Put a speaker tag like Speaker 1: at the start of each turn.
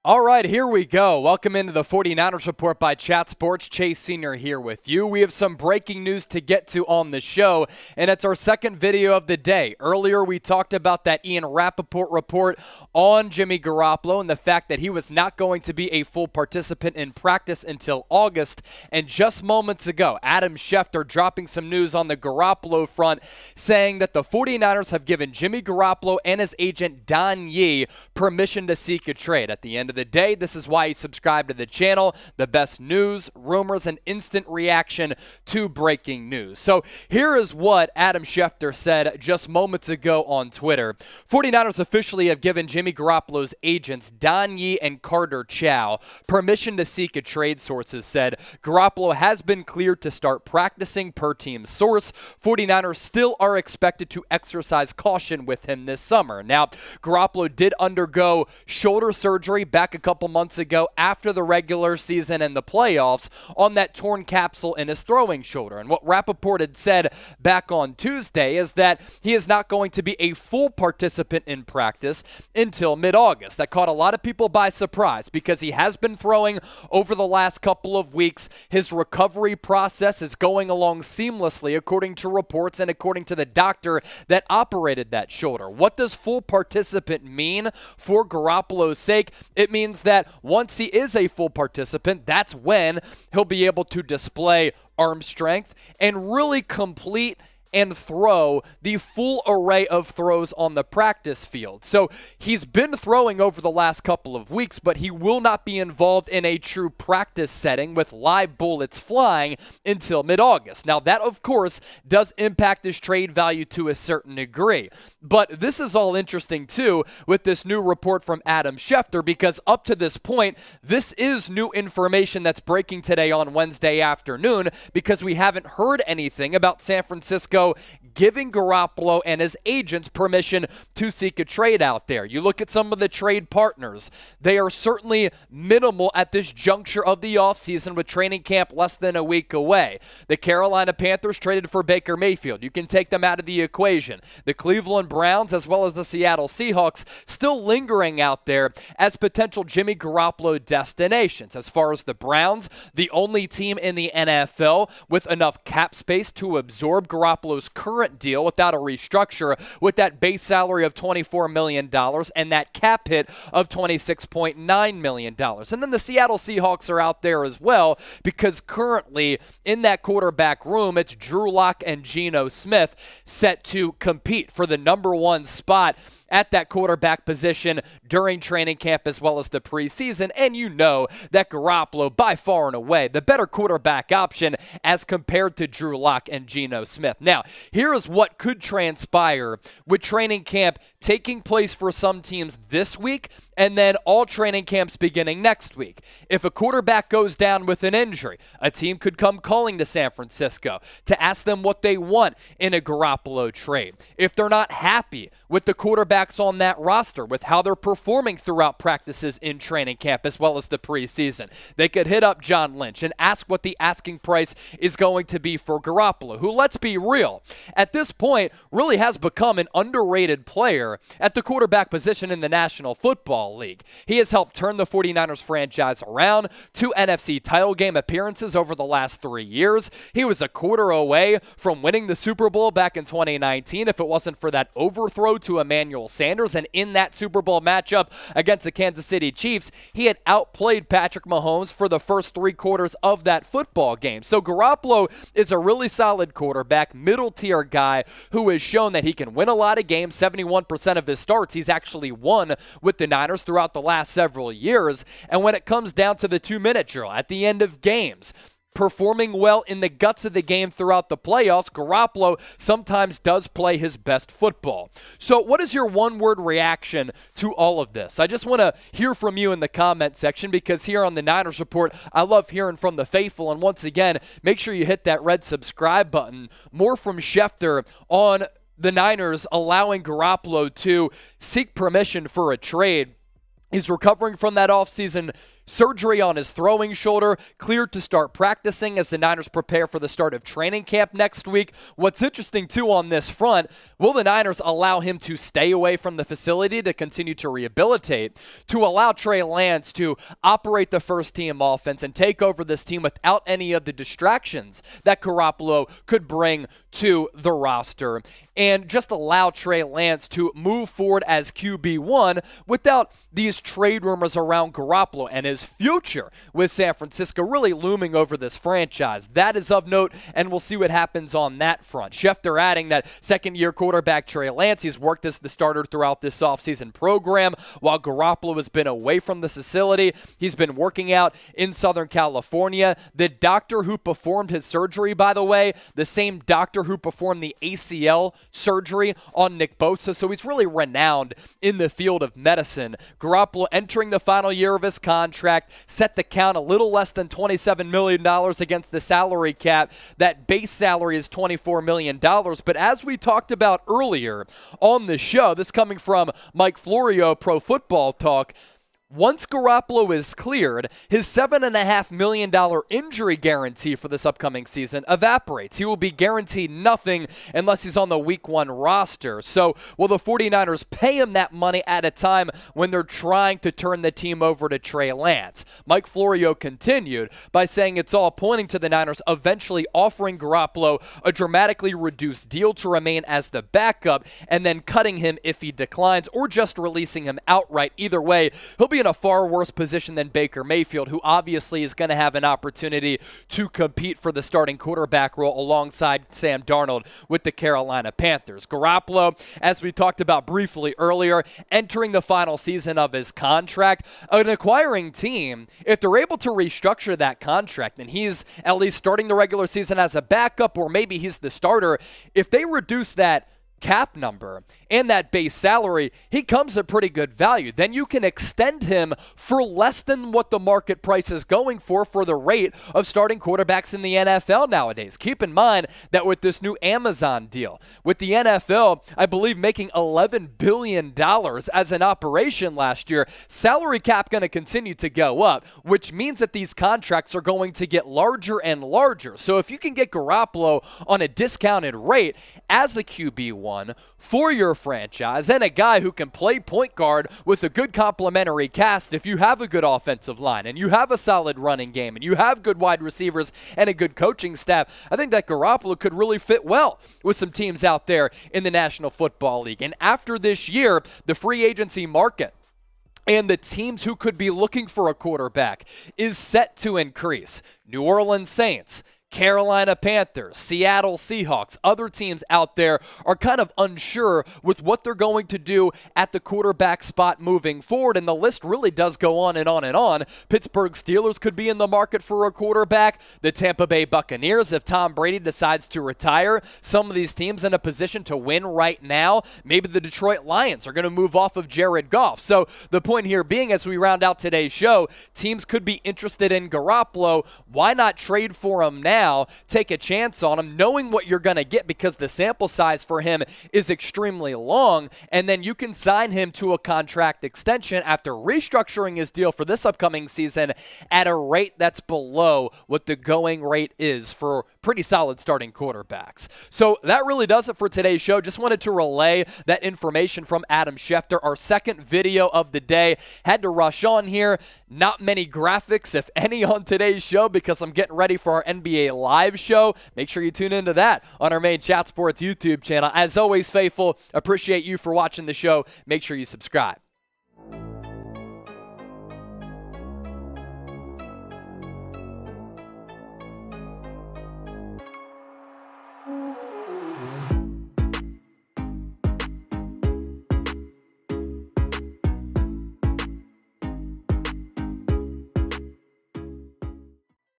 Speaker 1: All right, here we go. Welcome into the 49ers Report by Chat Sports. Chase Sr. here with you. We have some breaking news to get to on the show, and it's our second video of the day. Earlier, we talked about that Ian Rappaport report on Jimmy Garoppolo and the fact that he was not going to be a full participant in practice until August. And just moments ago, Adam Schefter dropping some news on the Garoppolo front, saying that the 49ers have given Jimmy Garoppolo and his agent Don Yee permission to seek a trade. At the end of the day, this is why you subscribe to the channel, the best news, rumors, and instant reaction to breaking news. So here is what Adam Schefter said just moments ago on Twitter. 49ers officially have given Jimmy Garoppolo's agents Don Yee and Carter Chow permission to seek a trade, sources said. Garoppolo has been cleared to start practicing per team source. 49ers still are expected to exercise caution with him this summer. Now, Garoppolo did undergo shoulder surgery back a couple months ago after the regular season and the playoffs on that torn capsule in his throwing shoulder. And what Rappaport had said back on Tuesday is that he is not going to be a full participant in practice until mid-August. That caught a lot of people by surprise because he has been throwing over the last couple of weeks. His recovery process is going along seamlessly according to reports and according to the doctor that operated that shoulder. What does full participant mean for Garoppolo's sake? It means that once he is a full participant, that's when he'll be able to display arm strength and really complete and throw the full array of throws on the practice field. So he's been throwing over the last couple of weeks, but he will not be involved in a true practice setting with live bullets flying until mid-August. Now that, of course, does impact his trade value to a certain degree. But this is all interesting too with this new report from Adam Schefter, because up to this point, this is new information that's breaking today on Wednesday afternoon, because we haven't heard anything about San Francisco giving Garoppolo and his agents permission to seek a trade out there. You look at some of the trade partners, they are certainly minimal at this juncture of the offseason with training camp less than a week away. The Carolina Panthers traded for Baker Mayfield. You can take them out of the equation. The Cleveland Browns as well as the Seattle Seahawks still lingering out there as potential Jimmy Garoppolo destinations. As far as the Browns, the only team in the NFL with enough cap space to absorb Garoppolo's current deal without a restructure, with that base salary of $24 million and that cap hit of $26.9 million. And then the Seattle Seahawks are out there as well, because currently in that quarterback room, it's Drew Lock and Geno Smith set to compete for the number one spot at that quarterback position during training camp as well as the preseason. And you know that Garoppolo, by far and away, the better quarterback option as compared to Drew Lock and Geno Smith. Now, here is what could transpire with training camp taking place for some teams this week and then all training camps beginning next week. If a quarterback goes down with an injury, a team could come calling to San Francisco to ask them what they want in a Garoppolo trade. If they're not happy with the quarterbacks on that roster, with how they're performing throughout practices in training camp as well as the preseason, they could hit up John Lynch and ask what the asking price is going to be for Garoppolo, who, let's be real, at this point really has become an underrated player at the quarterback position in the National Football League. He has helped turn the 49ers franchise around, 2 NFC title game appearances over the last 3 years. He was a quarter away from winning the Super Bowl back in 2019 if it wasn't for that overthrow to Emmanuel Sanders. And in that Super Bowl matchup against the Kansas City Chiefs, he had outplayed Patrick Mahomes for the first 3 quarters of that football game. So Garoppolo is a really solid quarterback, middle-tier guy who has shown that he can win a lot of games. 71% of his starts he's actually won with the Niners throughout the last several years. And when it comes down to the 2-minute drill at the end of games, performing well in the guts of the game throughout the playoffs, Garoppolo sometimes does play his best football. So what is your one-word reaction to all of this? I just want to hear from you in the comment section, because here on the Niners Report, I love hearing from the faithful. And once again, make sure you hit that red subscribe button. More from Schefter on the Niners allowing Garoppolo to seek permission for a trade. He's recovering from that offseason surgery on his throwing shoulder, cleared to start practicing as the Niners prepare for the start of training camp next week. What's interesting, too, on this front, will the Niners allow him to stay away from the facility to continue to rehabilitate, to allow Trey Lance to operate the first-team offense and take over this team without any of the distractions that Garoppolo could bring to the roster, and just allow Trey Lance to move forward as QB1 without these trade rumors around Garoppolo and his future with San Francisco really looming over this franchise. That is of note, and we'll see what happens on that front. Schefter adding that second-year quarterback Trey Lance, he's worked as the starter throughout this offseason program. While Garoppolo has been away from the facility, he's been working out in Southern California. The doctor who performed his surgery, by the way, the same doctor who performed the ACL surgery on Nick Bosa, so he's really renowned in the field of medicine. Garoppolo entering the final year of his contract, set the count a little less than $27 million against the salary cap. That base salary is $24 million, but as we talked about earlier on the show, this coming from Mike Florio, Pro Football Talk, once Garoppolo is cleared, his $7.5 million injury guarantee for this upcoming season evaporates. He will be guaranteed nothing unless he's on the Week 1 roster. So will the 49ers pay him that money at a time when they're trying to turn the team over to Trey Lance? Mike Florio continued by saying it's all pointing to the Niners eventually offering Garoppolo a dramatically reduced deal to remain as the backup and then cutting him if he declines or just releasing him outright. Either way, he'll be in a far worse position than Baker Mayfield, who obviously is going to have an opportunity to compete for the starting quarterback role alongside Sam Darnold with the Carolina Panthers. Garoppolo, as we talked about briefly earlier, entering the final season of his contract. An acquiring team, if they're able to restructure that contract, and he's at least starting the regular season as a backup, or maybe he's the starter, if they reduce that cap number and that base salary, he comes at pretty good value. Then you can extend him for less than what the market price is going for the rate of starting quarterbacks in the NFL nowadays. Keep in mind that with this new Amazon deal, with the NFL, I believe, making $11 billion as an operation last year, salary cap going to continue to go up, which means that these contracts are going to get larger and larger. So if you can get Garoppolo on a discounted rate as a QB1 for your franchise, and a guy who can play point guard with a good complementary cast, if you have a good offensive line and you have a solid running game and you have good wide receivers and a good coaching staff, I think that Garoppolo could really fit well with some teams out there in the National Football League. And after this year, the free agency market and the teams who could be looking for a quarterback is set to increase. New Orleans Saints, Carolina Panthers, Seattle Seahawks, other teams out there are kind of unsure with what they're going to do at the quarterback spot moving forward, and the list really does go on and on and on. Pittsburgh Steelers could be in the market for a quarterback. The Tampa Bay Buccaneers, if Tom Brady decides to retire. Some of these teams in a position to win right now. Maybe the Detroit Lions are going to move off of Jared Goff. So the point here being, as we round out today's show, teams could be interested in Garoppolo. Why not trade for him now? Take a chance on him, knowing what you're going to get, because the sample size for him is extremely long, and then you can sign him to a contract extension after restructuring his deal for this upcoming season at a rate that's below what the going rate is for pretty solid starting quarterbacks. So that really does it for today's show. Just wanted to relay that information from Adam Schefter, our second video of the day. Had to rush on here. Not many graphics, if any, on today's show because I'm getting ready for our NBA Live show. Make sure you tune into that on our main Chat Sports YouTube channel. As always, faithful, appreciate you for watching the show. Make sure you subscribe.